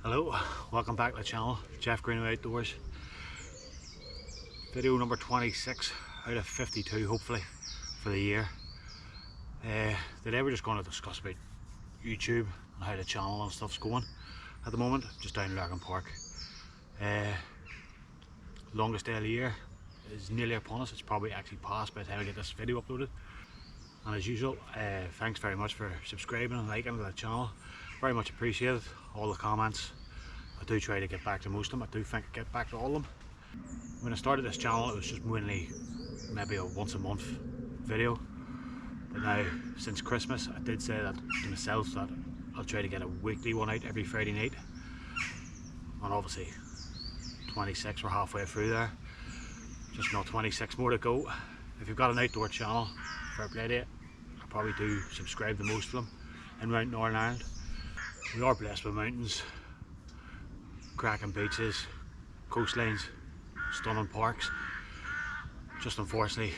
Hello, welcome back to the channel, Jeff Greenaway Outdoors. Video number 26 out of 52 hopefully for the year. Today we're just going to discuss about YouTube and how the channel and stuff's going at the moment, just down Lurgan Park. Longest day of the year is nearly upon us. It's probably actually past by the time I get this video uploaded. And as usual, thanks very much for subscribing and liking the channel. Very much appreciated. All the comments, I do try to get back to most of them. I do think I get back to all of them. When I started this channel, it was just mainly maybe a once a month video, but now since Christmas I did say that to myself that I'll try to get a weekly one out every Friday night, and obviously 26, we're halfway through there, just not 26 more to go. If you've got an outdoor channel, fair play to you. I probably do subscribe to most of them in around Northern Ireland. We are blessed with mountains, cracking beaches, coastlines, stunning parks. Just unfortunately,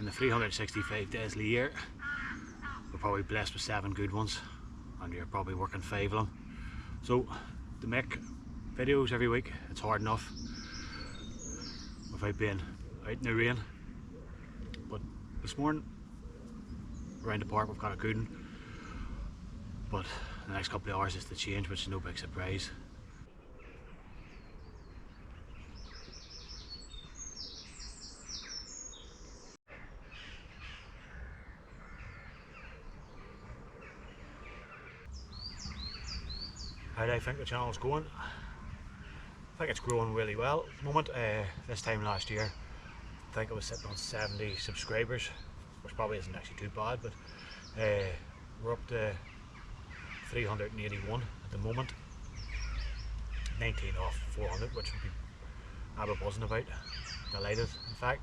in the 365 days of the year, we're probably blessed with 7 good ones, and you're probably working 5 of them. So to make videos every week, it's hard enough without being out in the rain. But this morning, around the park, we've got a good one. But the next couple of hours is to change, which is no big surprise. How do I think the channel's going? I think it's growing really well at the moment. This time last year, I think I was sitting on 70 subscribers, which probably isn't actually too bad, but we're up to 381 at the moment, 19 off 400, which would be I'm buzzing about, delighted in fact.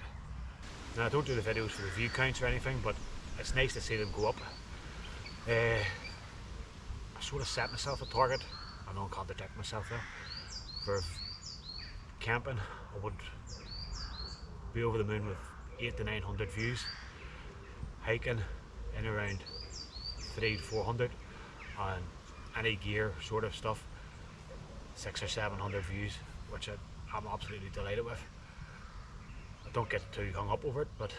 Now I don't do the videos for the view counts or anything, but it's nice to see them go up. I sort of set myself a target, I don't contradict myself there, for camping I would be over the moon with 800 to 900 views, hiking in around 300 to 400, and any gear sort of stuff 600 or 700 views, which I'm absolutely delighted with. I don't get too hung up over it, but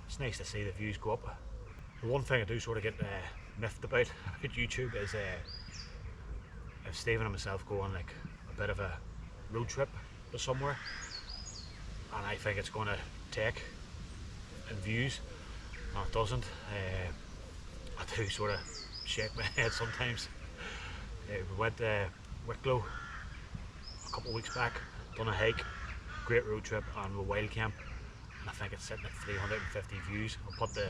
it's nice to see the views go up. The one thing I do sort of get miffed about YouTube is if Stephen and myself go on like a bit of a road trip to somewhere, and I think it's going to take in views, and it doesn't. I do sort of shake my head sometimes. We went to Wicklow a couple of weeks back, done a hike, great road trip, and a wild camp, and I think it's sitting at 350 views. I'll put the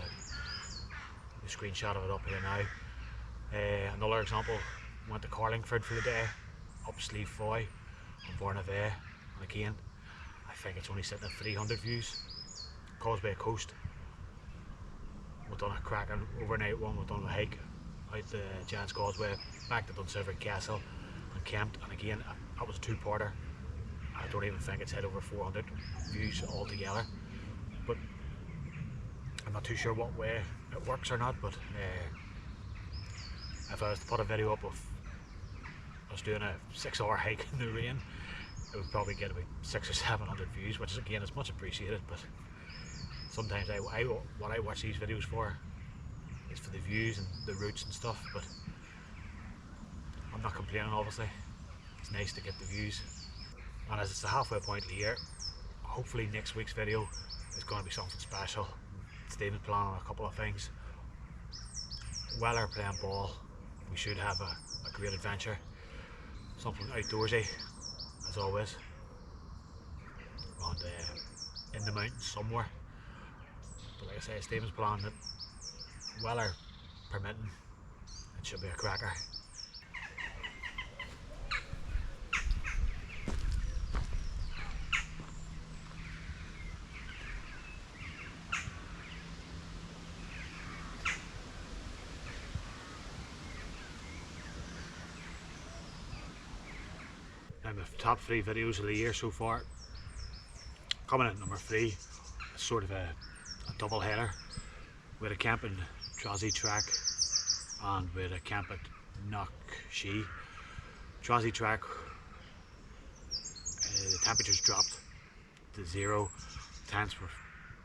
screenshot of it up here now. Another example, went to Carlingford for the day, up Sleeve Foy, on Barnavay, and again I think it's only sitting at 300 views. Causeway Coast, we've done a cracking overnight one, we've done a hike out the Giant's Causeway, back to Dunsilver Castle and camped, and again that was a 2-parter. I don't even think it's hit over 400 views altogether, but I'm not too sure what way it works or not. But if I was to put a video up of us doing a 6-hour hike in the rain, it would probably get about 600 or 700 views, which is again is much appreciated. But sometimes what I watch these videos for is for the views and the routes and stuff, but I'm not complaining obviously. It's nice to get the views, and as it's the halfway point of the year, hopefully next week's video is going to be something special. Stephen's planning a couple of things. While we're playing ball, we should have a great adventure, something outdoorsy as always, and in the mountains somewhere. But like I say, Stephen's planning that, weather permitting, it should be a cracker. Now my top 3 videos of the year so far, coming in at number 3, it's sort of a double header. We had a camp in Trozzy Track and we had a camp at Knock Shee. Trozzy Track the temperatures dropped to 0. Tents were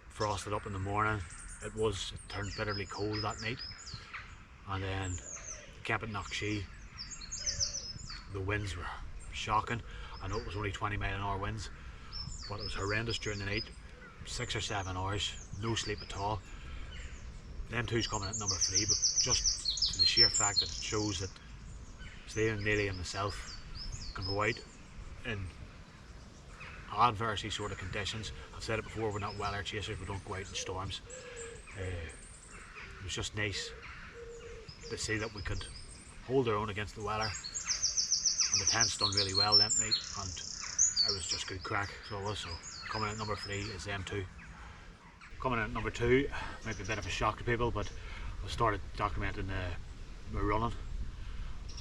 frosted up in the morning. It turned bitterly cold that night. And then camp at Knockshee, the winds were shocking. I know it was only 20-mile-an-hour winds, but it was horrendous during the night. 6 or 7 hours, no sleep at all. Them two's coming at number 3, but just to the sheer fact that it shows that Stephen, Neely and myself can go out in adverse sort of conditions. I've said it before, we're not weather chasers, we don't go out in storms. It was just nice to see that we could hold our own against the weather, and the tent's done really well that night, and it was just good crack, so it was. So coming in at number 3 is them two. Coming in at number 2 might be a bit of a shock to people, but I started documenting my running,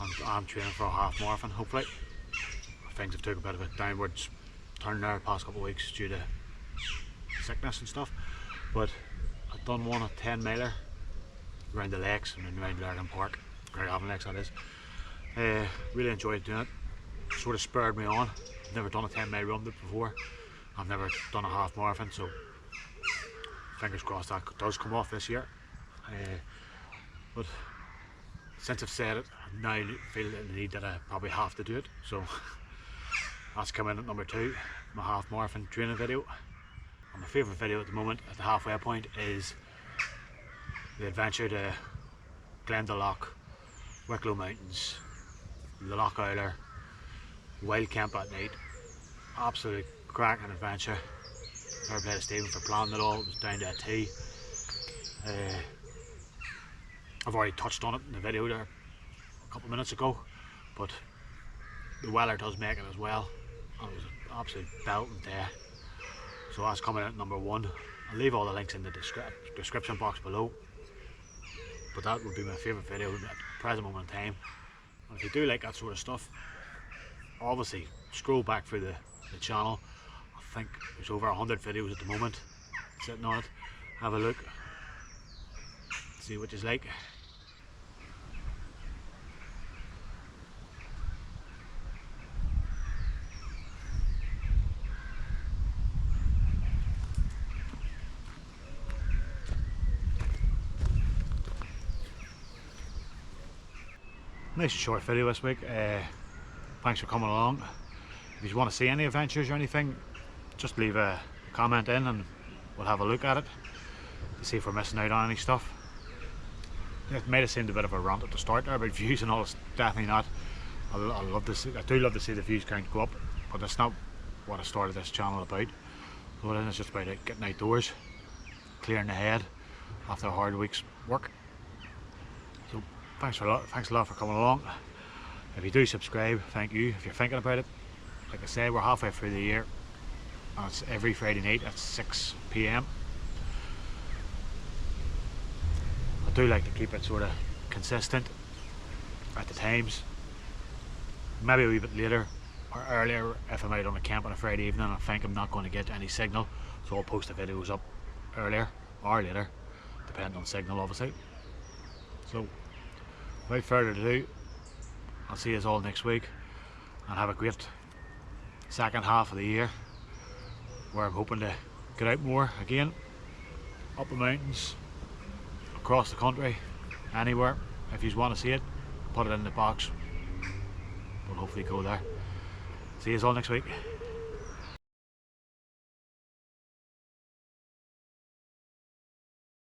and I'm training for a half marathon hopefully. Things have took a bit of a downwards turn there the past couple of weeks due to sickness and stuff, but I've done one at 10 miler around the lakes and then around Lurgan Park, Great Haven Lakes that is. Really enjoyed doing it. Sort of spurred me on. I've never done a 10-mile run before. I've never done a half marathon, so fingers crossed that does come off this year. But since I've said it, I now feel the need that I probably have to do it. So that's come in at number 2, my half marathon training video. And my favourite video at the moment, at the halfway point, is the adventure to Glendalough, Wicklow Mountains, the Loch Owler, wild camp at night. Absolute cracking adventure. Fair play to Stephen for planning it all. It was down to a T. I've already touched on it in the video there a couple of minutes ago, but the weather does make it as well, and it was an absolute belting day. So that's coming in at number 1. I'll leave all the links in the description box below, but that would be my favourite video at the present moment in time. And if you do like that sort of stuff, obviously scroll back through the channel. I think there's over 100 videos at the moment sitting on it. Have a look, see what you like. Nice short video this week. Thanks for coming along. If you want to see any adventures or anything, just leave a comment in and we'll have a look at it to see if we're missing out on any stuff. It might have seemed a bit of a rant at the start there about views and all. It's definitely not. I do love to see the views count go up, but that's not what I started this channel about. So it's just about getting outdoors, clearing the head after a hard week's work. So thanks a lot for coming along. If you do subscribe, thank you. If you're thinking about it, like I said, we're halfway through the year, and it's every Friday night at 6 PM. I do like to keep it sort of consistent at the times. Maybe a wee bit later or earlier if I'm out on a camp on a Friday evening and I think I'm not going to get any signal, so I'll post the videos up earlier or later, depending on signal obviously. So without further ado, I'll see you all next week, and have a great second half of the year where I'm hoping to get out more again, up the mountains, across the country, anywhere. If you want to see it, put it in the box. We'll hopefully go there. See you all next week.